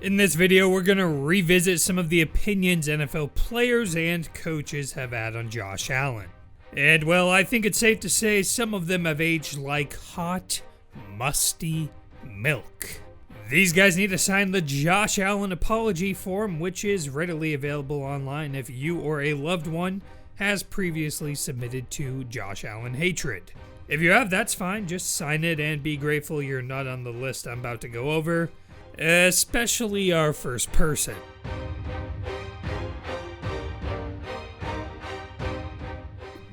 In this video, we're going to revisit some of the opinions NFL players and coaches have had on Josh Allen. And well, I think it's safe to say some of them have aged like hot, musty milk. These guys need to sign the Josh Allen apology form, which is readily available online if you or a loved one has previously submitted to Josh Allen hatred. If you have, that's fine, just sign it and be grateful you're not on the list I'm about to go over. Especially our first person.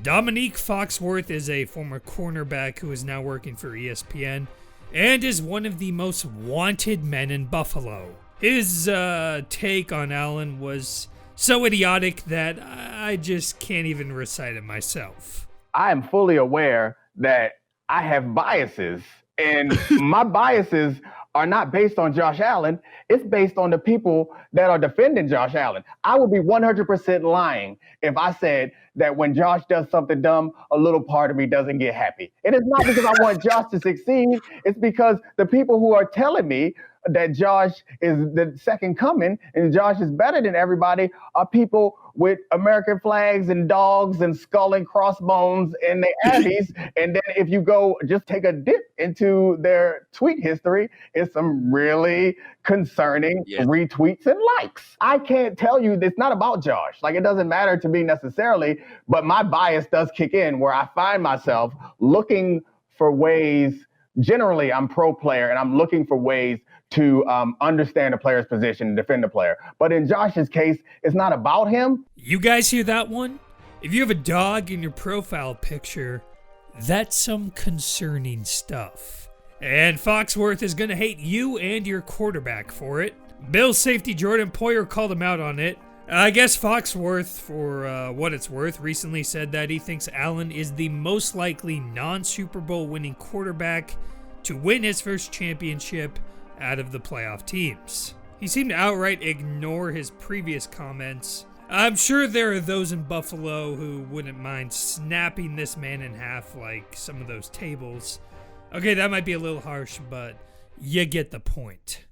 Domonique FOXWORTH is a former cornerback who is now working for ESPN and is one of the most wanted men in Buffalo. His take on Allen was so idiotic that I just can't even recite it myself. I am fully aware that I have biases, and my biases are not based on Josh Allen. It's based on the people that are defending Josh Allen. I would be 100% lying if I said that when Josh does something dumb, a little part of me doesn't get happy. It is not because I want Josh to succeed. It's because the people who are telling me that Josh is the second coming and Josh is better than everybody are people with American flags and dogs and skull and crossbones and the Abbeys. And then if you go just take a dip into their tweet history, it's some really concerning retweets and likes. I can't tell you, it's not about Josh. Like, it doesn't matter to me necessarily, but my bias does kick in where I find myself looking for ways. Generally, I'm pro player and I'm looking for ways to understand a player's position and defend the player. But in Josh's case, it's not about him. You guys hear that one? If you have a dog in your profile picture, that's some concerning stuff. And FOXWORTH is going to hate you and your quarterback for it. Bills safety Jordan Poyer called him out on it. I guess FOXWORTH, for what it's worth, recently said that he thinks Allen is the most likely non-Super Bowl winning quarterback to win his first championship out of the playoff teams. He seemed to outright ignore his previous comments. I'm sure there are those in Buffalo who wouldn't mind snapping this man in half like some of those tables. Okay, that might be a little harsh, but you get the point.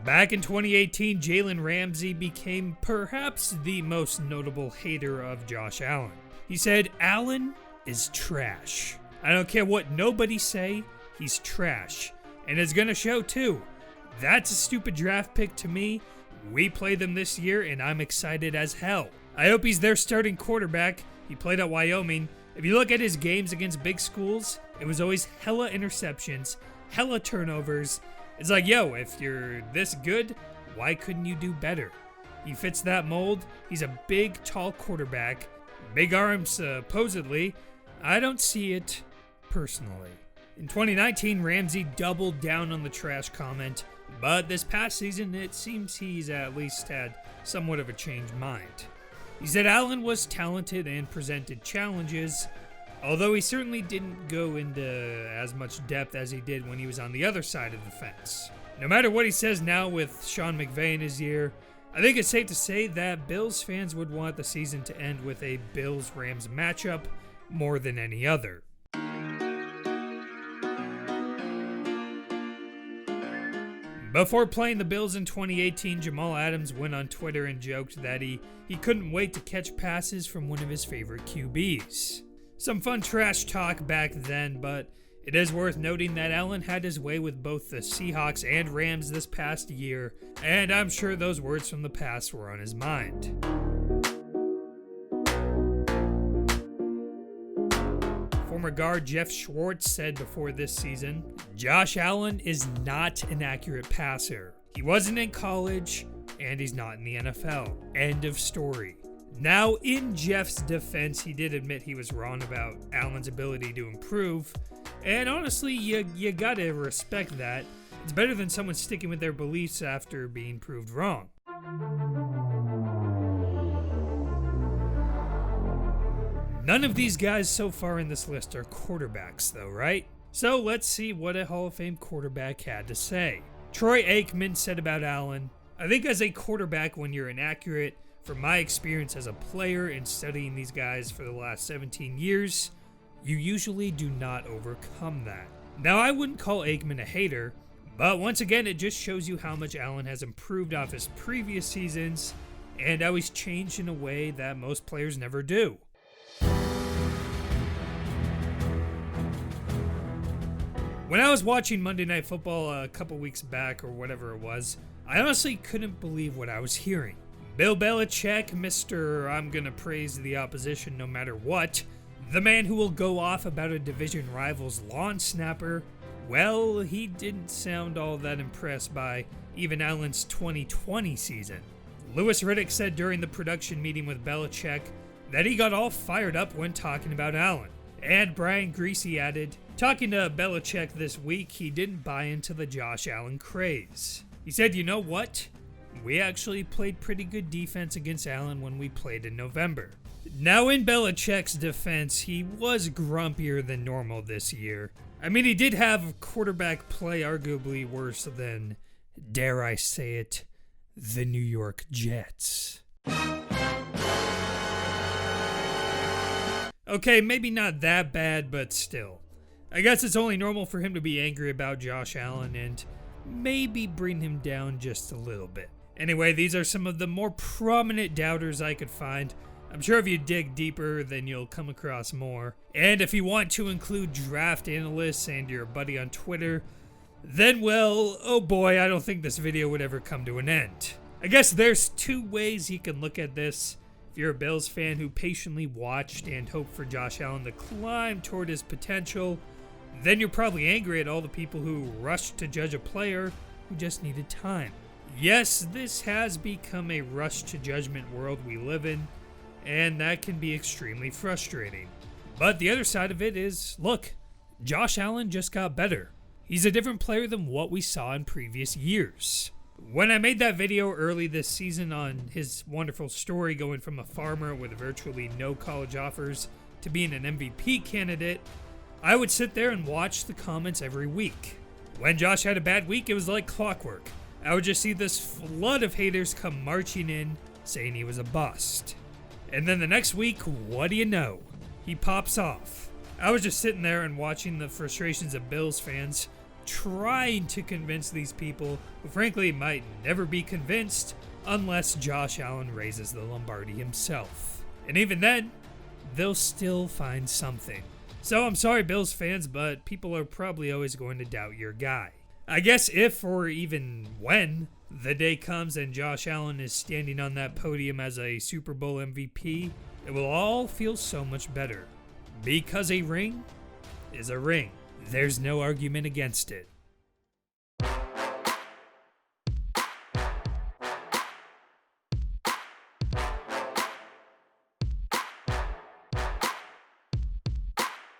Back in 2018, Jalen Ramsey became perhaps the most notable hater of Josh Allen. He said, "Allen is trash. I don't care what nobody say, he's trash. And it's gonna show too. That's a stupid draft pick to me. We play them this year and I'm excited as hell. I hope he's their starting quarterback. He played at Wyoming. If you look at his games against big schools, it was always hella interceptions, hella turnovers. It's like, yo, if you're this good, why couldn't you do better? He fits that mold. He's a big, tall quarterback. Big arms, supposedly. I don't see it personally." In 2019, Ramsey doubled down on the trash comment, but this past season, it seems he's at least had somewhat of a changed mind. He said Allen was talented and presented challenges, although he certainly didn't go into as much depth as he did when he was on the other side of the fence. No matter what he says now with Sean McVay in his ear, I think it's safe to say that Bills fans would want the season to end with a Bills-Rams matchup more than any other. Before playing the Bills in 2018, Jamal Adams went on Twitter and joked that he couldn't wait to catch passes from one of his favorite QBs. Some fun trash talk back then, but it is worth noting that Allen had his way with both the Seahawks and Rams this past year, and I'm sure those words from the past were on his mind. Former guard Jeff SCHWARTZ said before this season, "Josh Allen is not an accurate passer. He wasn't in college, and he's not in the NFL. End of story." Now, in Jeff's defense, he did admit he was wrong about Allen's ability to improve, and honestly, you gotta respect that. It's better than someone sticking with their beliefs after being proved wrong. None of these guys so far in this list are quarterbacks though, right? So let's see what a Hall of Fame quarterback had to say. Troy Aikman said about Allen, "I think as a quarterback, when you're inaccurate, from my experience as a player and studying these guys for the last 17 years, you usually do not overcome that. Now, I wouldn't call Aikman a hater, but once again, it just shows you how much Allen has improved off his previous seasons and how he's changed in a way that most players never do. When I was watching Monday Night Football a couple weeks back or whatever it was, I honestly couldn't believe what I was hearing. Bill Belichick, Mr. I'm gonna praise the opposition no matter what, the man who will go off about a division rival's lawn snapper, well, he didn't sound all that impressed by even Allen's 2020 season. Louis Riddick said during the production meeting with Belichick that he got all fired up when talking about Allen. And Brian Greasy added, talking to Belichick this week, he didn't buy into the Josh Allen craze. He said, you know what? We actually played pretty good defense against Allen when we played in November. Now, in Belichick's defense, he was grumpier than normal this year. I mean, he did have quarterback play arguably worse than, dare I say it, the New York Jets. Okay, maybe not that bad, but still. I guess it's only normal for him to be angry about Josh Allen and maybe bring him down just a little bit. Anyway, these are some of the more prominent doubters I could find. I'm sure if you dig deeper, then you'll come across more. And if you want to include draft analysts and your buddy on Twitter, then well, oh boy, I don't think this video would ever come to an end. I guess there's two ways you can look at this. If you're a Bills fan who patiently watched and hoped for Josh Allen to climb toward his potential, then you're probably angry at all the people who rushed to judge a player who just needed time. Yes, this has become a rush to judgment world we live in, and that can be extremely frustrating. But the other side of it is, look, Josh Allen just got better. He's a different player than what we saw in previous years. When I made that video early this season on his wonderful story going from a farmer with virtually no college offers to being an MVP candidate, I would sit there and watch the comments every week. When Josh had a bad week, it was like clockwork. I would just see this flood of haters come marching in saying he was a bust. And then the next week, what do you know? He pops off. I was just sitting there and watching the frustrations of Bills fans trying to convince these people who frankly might never be convinced unless Josh Allen raises the Lombardi himself. And even then, they'll still find something. So I'm sorry, Bills fans, but people are probably always going to doubt your guy. I guess if or even when the day comes and Josh Allen is standing on that podium as a Super Bowl MVP, it will all feel so much better. Because a ring is a ring. There's no argument against it.